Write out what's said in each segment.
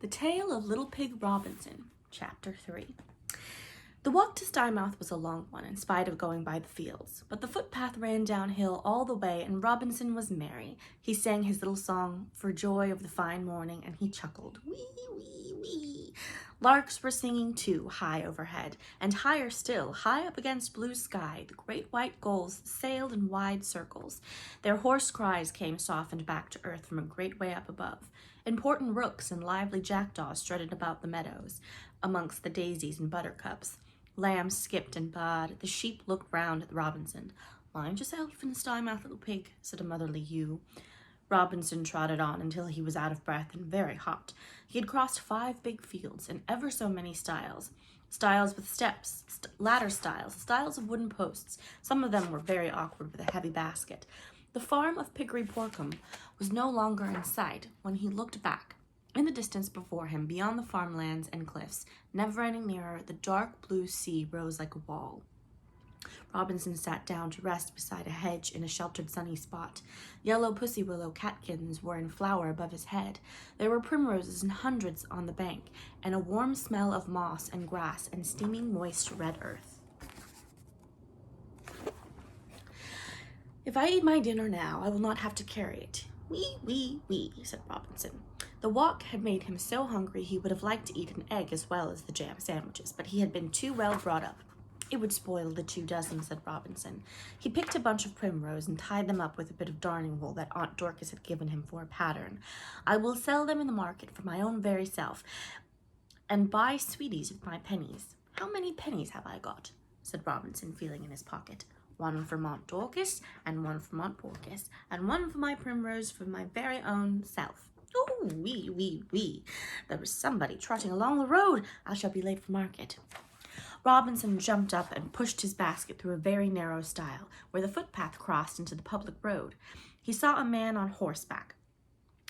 The Tale of Little Pig Robinson, Chapter 3. The walk to Stymouth was a long one, in spite of going by the fields, but the footpath ran downhill all the way, and Robinson was merry. He sang his little song for joy of the fine morning, and he chuckled, wee, wee, wee. Larks were singing too, high overhead, and higher still, high up against blue sky, the great white gulls sailed in wide circles. Their hoarse cries came softened back to earth from a great way up above. Important rooks and lively jackdaws strutted about the meadows, amongst the daisies and buttercups. Lambs skipped and baaed. The sheep looked round at Robinson. "Mind yourself in the Stymouth, little pig," said a motherly ewe. Robinson trotted on until he was out of breath and very hot. He had crossed 5 big fields and ever so many stiles. Stiles with steps, ladder stiles, stiles of wooden posts. Some of them were very awkward with a heavy basket. The farm of Piggery Porcombe was no longer in sight when he looked back. In the distance before him, beyond the farmlands and cliffs, never any nearer, the dark blue sea rose like a wall. Robinson sat down to rest beside a hedge in a sheltered sunny spot. Yellow pussy willow catkins were in flower above his head. There were primroses in hundreds on the bank, and a warm smell of moss and grass and steaming moist red earth. "If I eat my dinner now, I will not have to carry it." "Wee, wee, wee," said Robinson. The walk had made him so hungry he would have liked to eat an egg as well as the jam sandwiches, but he had been too well brought up. "It would spoil the 2 dozen, said Robinson. He picked a bunch of primrose and tied them up with a bit of darning wool that Aunt Dorcas had given him for a pattern. "I will sell them in the market for my own very self, and buy sweeties with my pennies." "How many pennies have I got?" said Robinson, feeling in his pocket. "1 for Aunt Dorcas, and 1 for Aunt Dorcas, and 1 for my primrose for my very own self." "Oh, wee, wee, wee. There is somebody trotting along the road. I shall be late for market." Robinson jumped up and pushed his basket through a very narrow stile, where the footpath crossed into the public road. He saw a man on horseback.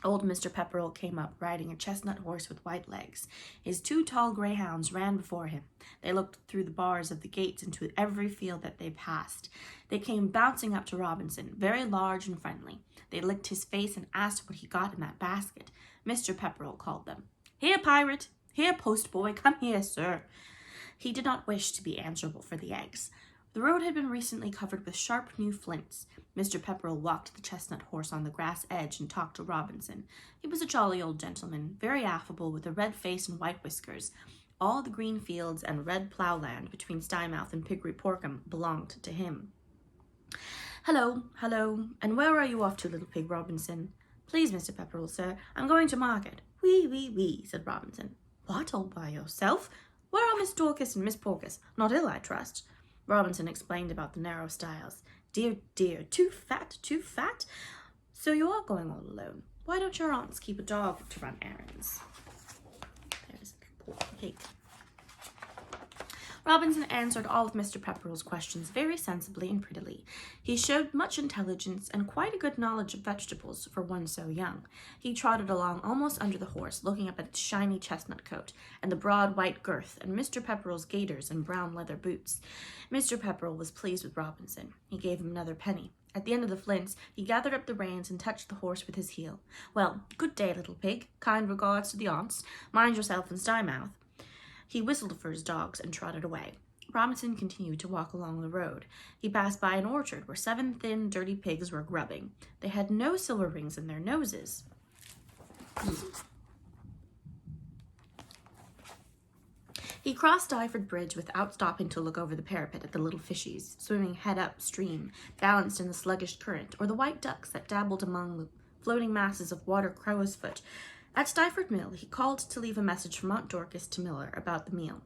Old Mr. Pepperell came up, riding a chestnut horse with white legs. His 2 tall greyhounds ran before him. They looked through the bars of the gates into every field that they passed. They came bouncing up to Robinson, very large and friendly. They licked his face and asked what he got in that basket. Mr. Pepperell called them. "Here, pirate! Here, postboy! Come here, sir!" He did not wish to be answerable for the eggs. The road had been recently covered with sharp new flints. Mr. Pepperell walked the chestnut horse on the grass edge and talked to Robinson. He was a jolly old gentleman, very affable, with a red face and white whiskers. All the green fields and red ploughland between Stymouth and Piggery Porcombe belonged to him. "Hello, hello, and where are you off to, little pig Robinson?" "Please, Mr. Pepperell, sir, I'm going to market." "Wee, wee, wee," said Robinson. "What, all by yourself? Where are Miss Dorcas and Miss Porcus? Not ill, I trust." Robinson explained about the narrow stiles. "Dear, dear, too fat, too fat. So you are going all alone. Why don't your aunts keep a dog to run errands?" There's the poor pig. Robinson answered all of Mr. Pepperell's questions very sensibly and prettily. He showed much intelligence and quite a good knowledge of vegetables for one so young. He trotted along almost under the horse, looking up at its shiny chestnut coat and the broad white girth and Mr. Pepperell's gaiters and brown leather boots. Mr. Pepperell was pleased with Robinson. He gave him another penny. At the end of the flints, he gathered up the reins and touched the horse with his heel. "Well, good day, little pig. Kind regards to the aunts. Mind yourself in Stymouth." He whistled for his dogs and trotted away. Robinson continued to walk along the road. He passed by an orchard where 7 thin, dirty pigs were grubbing. They had no silver rings in their noses. He crossed Dyford Bridge without stopping to look over the parapet at the little fishies, swimming head up stream, balanced in the sluggish current, or the white ducks that dabbled among the floating masses of water crow's foot. At Stiford Mill, he called to leave a message from Aunt Dorcas to Miller about the meal.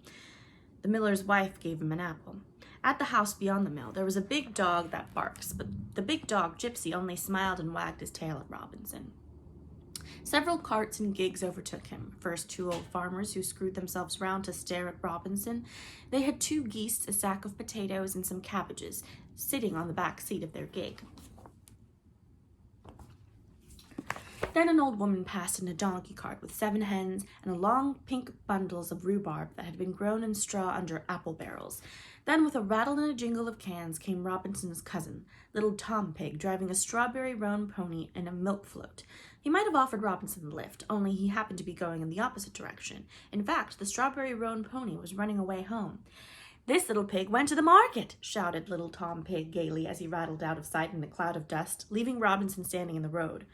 The miller's wife gave him an apple. At the house beyond the mill, there was a big dog that barks, but the big dog, Gypsy, only smiled and wagged his tail at Robinson. Several carts and gigs overtook him. First 2 old farmers who screwed themselves round to stare at Robinson. They had 2 geese, a sack of potatoes, and some cabbages, sitting on the back seat of their gig. Then an old woman passed in a donkey cart with 7 hens and long pink bundles of rhubarb that had been grown in straw under apple barrels. Then, with a rattle and a jingle of cans, came Robinson's cousin, little Tom Pig, driving a strawberry roan pony and a milk float. He might have offered Robinson a lift, only he happened to be going in the opposite direction. In fact, the strawberry roan pony was running away home. "This little pig went to the market," shouted little Tom Pig gaily as he rattled out of sight in a cloud of dust, leaving Robinson standing in the road.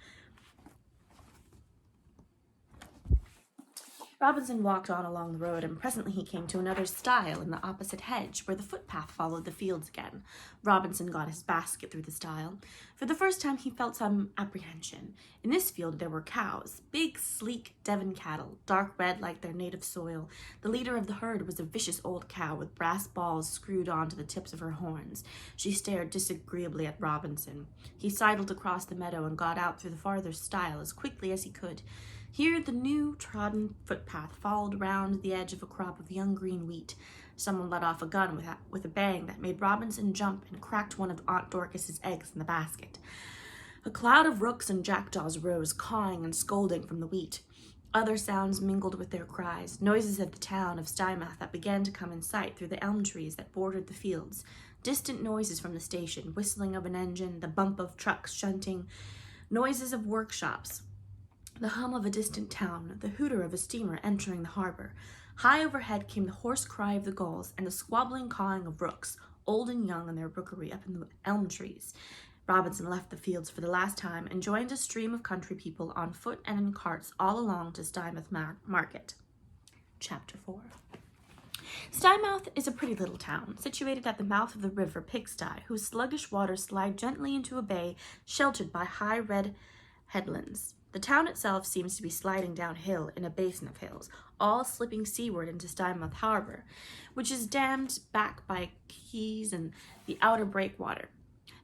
Robinson walked on along the road, and presently he came to another stile in the opposite hedge, where the footpath followed the fields again. Robinson got his basket through the stile. For the first time he felt some apprehension. In this field there were cows, big, sleek Devon cattle, dark red like their native soil. The leader of the herd was a vicious old cow with brass balls screwed onto the tips of her horns. She stared disagreeably at Robinson. He sidled across the meadow and got out through the farther stile as quickly as he could. Here the new trodden footpath followed round the edge of a crop of young green wheat. Someone let off a gun with a bang that made Robinson jump and cracked one of Aunt Dorcas's eggs in the basket. A cloud of rooks and jackdaws rose, cawing and scolding from the wheat. Other sounds mingled with their cries, noises of the town of Stymouth that began to come in sight through the elm trees that bordered the fields, distant noises from the station, whistling of an engine, the bump of trucks shunting, noises of workshops, the hum of a distant town, the hooter of a steamer entering the harbor. High overhead came the hoarse cry of the gulls and the squabbling cawing of rooks, old and young in their rookery up in the elm trees. Robinson left the fields for the last time and joined a stream of country people on foot and in carts all along to Stymouth Market. Chapter 4. Stymouth is a pretty little town, situated at the mouth of the river Pigsty, whose sluggish waters slide gently into a bay sheltered by high red headlands. The town itself seems to be sliding downhill in a basin of hills, all slipping seaward into Stymouth Harbor, which is dammed back by quays and the outer breakwater.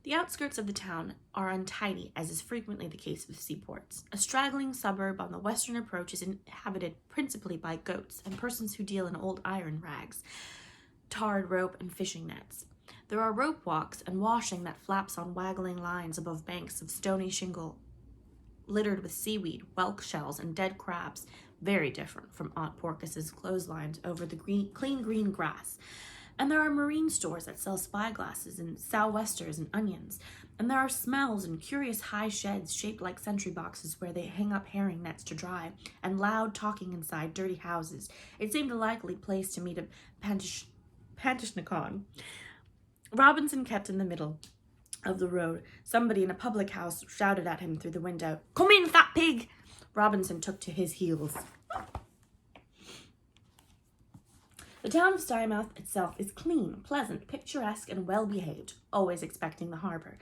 The outskirts of the town are untidy, as is frequently the case with seaports. A straggling suburb on the western approach is inhabited principally by goats and persons who deal in old iron rags, tarred rope, and fishing nets. There are rope walks and washing that flaps on waggling lines above banks of stony shingle littered with seaweed, whelk shells, and dead crabs, very different from Aunt Porcus's clotheslines over the clean green grass. And there are marine stores that sell spyglasses and sou'westers and onions. And there are smells and curious high sheds shaped like sentry boxes where they hang up herring nets to dry, and loud talking inside dirty houses. It seemed a likely place to meet a Pantishnicon. Robinson kept in the middle of the road. Somebody in a public house shouted at him through the window, "Come in, fat pig!" Robinson took to his heels. The town of Stymouth itself is clean, pleasant, picturesque, and well-behaved, always accepting the harbor.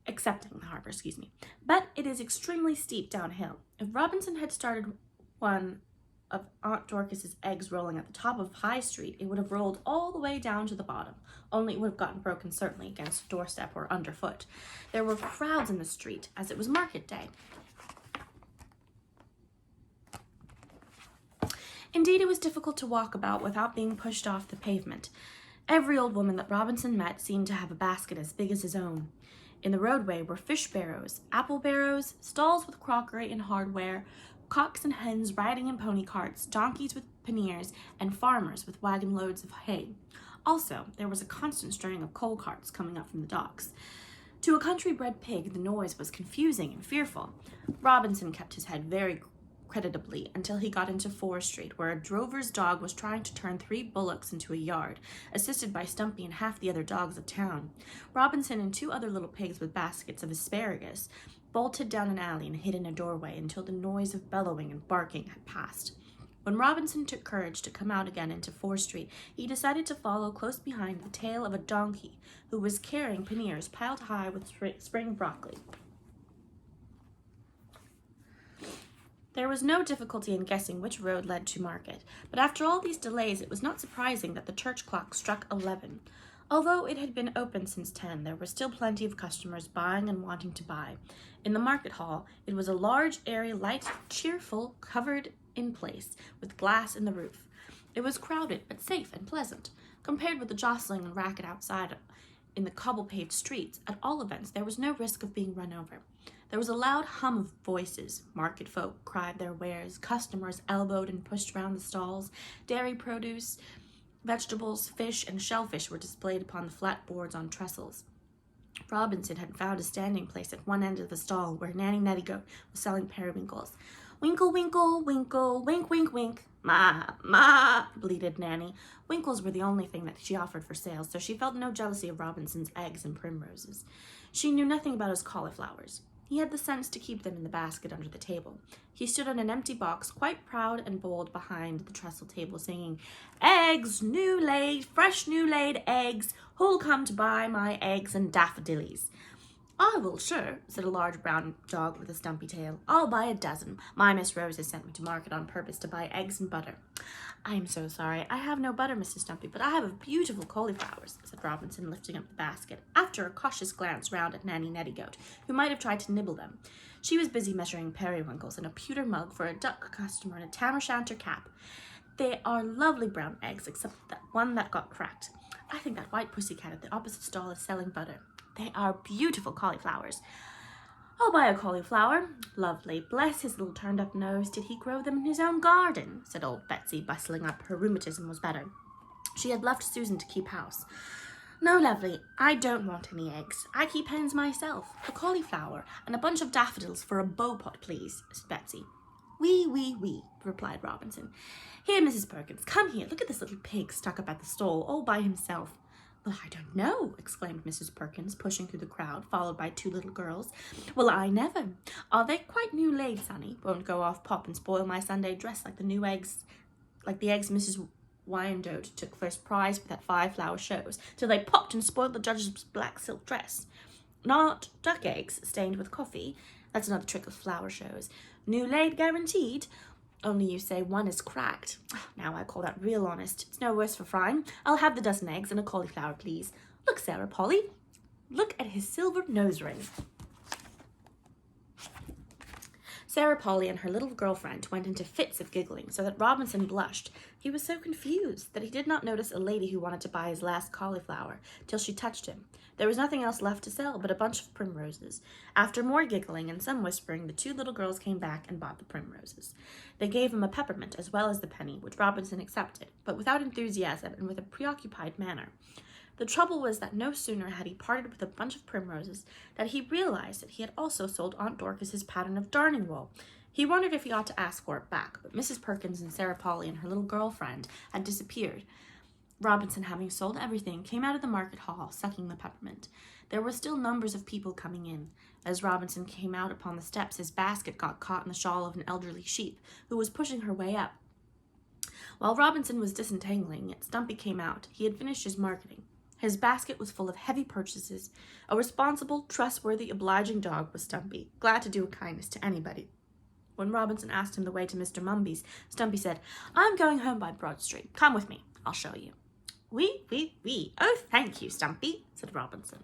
But it is extremely steep downhill. If Robinson had started one of Aunt Dorcas's eggs rolling at the top of High Street, it would have rolled all the way down to the bottom, only it would have gotten broken certainly against a doorstep or underfoot. There were crowds in the street, as it was market day. Indeed, it was difficult to walk about without being pushed off the pavement. Every old woman that Robinson met seemed to have a basket as big as his own. In the roadway were fish barrows, apple barrows, stalls with crockery and hardware, cocks and hens riding in pony carts, donkeys with panniers, and farmers with wagon loads of hay. Also, there was a constant stirring of coal carts coming up from the docks. To a country-bred pig, the noise was confusing and fearful. Robinson kept his head very creditably until he got into Fore Street, where a drover's dog was trying to turn 3 bullocks into a yard, assisted by Stumpy and half the other dogs of town. Robinson and 2 other little pigs with baskets of asparagus bolted down an alley and hid in a doorway until the noise of bellowing and barking had passed. When Robinson took courage to come out again into Fore Street, he decided to follow close behind the tail of a donkey who was carrying panniers piled high with spring broccoli. There was no difficulty in guessing which road led to market, but after all these delays it was not surprising that the church clock struck 11. Although it had been open since 10, there were still plenty of customers buying and wanting to buy. In the market hall, it was a large, airy, light, cheerful, covered in place, with glass in the roof. It was crowded, but safe and pleasant. Compared with the jostling and racket outside in the cobble-paved streets, at all events, there was no risk of being run over. There was a loud hum of voices. Market folk cried their wares. Customers elbowed and pushed round the stalls. Dairy produce, vegetables, fish, and shellfish were displayed upon the flat boards on trestles. Robinson had found a standing place at one end of the stall where Nanny Nettygoat was selling periwinkles. Winkle, winkle, winkle, wink, wink, wink. Ma, ma, bleated Nanny. Winkles were the only thing that she offered for sale, so she felt no jealousy of Robinson's eggs and primroses. She knew nothing about his cauliflowers. He had the sense to keep them in the basket under the table. He stood on an empty box, quite proud and bold behind the trestle table, singing, "Eggs, new laid, fresh new laid eggs. Who'll come to buy my eggs and daffodillies?" "I will, sure," said a large brown dog with a stumpy tail. "I'll buy a dozen. My Miss Rose has sent me to market on purpose to buy eggs and butter." "I am so sorry. I have no butter, Mrs. Stumpy, but I have beautiful cauliflowers," said Robinson, lifting up the basket, after a cautious glance round at Nanny Nettygoat, who might have tried to nibble them. She was busy measuring periwinkles in a pewter mug for a duck customer in a tam-o'-shanter cap. "They are lovely brown eggs, except that one that got cracked. I think that white pussycat at the opposite stall is selling butter. They are beautiful cauliflowers." "I'll buy a cauliflower." "Lovely. Bless his little turned-up nose. Did he grow them in his own garden?" said old Betsy, bustling up. Her rheumatism was better. She had left Susan to keep house. "No, lovely. I don't want any eggs. I keep hens myself. A cauliflower and a bunch of daffodils for a beau pot, please," said Betsy. "Wee, wee, wee," replied Robinson. "Here, Mrs. Perkins, come here. Look at this little pig stuck up at the stall all by himself." "Well, I don't know," exclaimed Mrs. Perkins, pushing through the crowd, followed by two little girls. "Well, I never. Are they quite new laid, Sonny? Won't go off pop and spoil my Sunday dress like the eggs Mrs. Wyandotte took first prize with at 5 flower shows, till they popped and spoiled the judge's black silk dress. Not duck eggs stained with coffee. That's another trick of flower shows. New laid guaranteed. Only you say one is cracked. Now I call that real honest. It's no worse for frying. I'll have the dozen eggs and a cauliflower, please. Look, Sarah Polly. Look at his silver nose ring." Sarah Polly and her little girlfriend went into fits of giggling, so that Robinson blushed. He was so confused that he did not notice a lady who wanted to buy his last cauliflower till she touched him. There was nothing else left to sell but a bunch of primroses. After more giggling and some whispering, the two little girls came back and bought the primroses. They gave him a peppermint as well as the penny, which Robinson accepted, but without enthusiasm and with a preoccupied manner. The trouble was that no sooner had he parted with a bunch of primroses than he realized that he had also sold Aunt Dorcas his pattern of darning wool. He wondered if he ought to ask for it back, but Mrs. Perkins and Sarah Polly and her little girlfriend had disappeared. Robinson, having sold everything, came out of the market hall, sucking the peppermint. There were still numbers of people coming in. As Robinson came out upon the steps, his basket got caught in the shawl of an elderly sheep, who was pushing her way up. While Robinson was disentangling it, Stumpy came out. He had finished his marketing. His basket was full of heavy purchases. A responsible, trustworthy, obliging dog was Stumpy, glad to do a kindness to anybody. When Robinson asked him the way to Mr. Mumby's, Stumpy said, "I'm going home by Broad Street. Come with me. I'll show you." "Wee, wee, wee. Oh, thank you, Stumpy," said Robinson.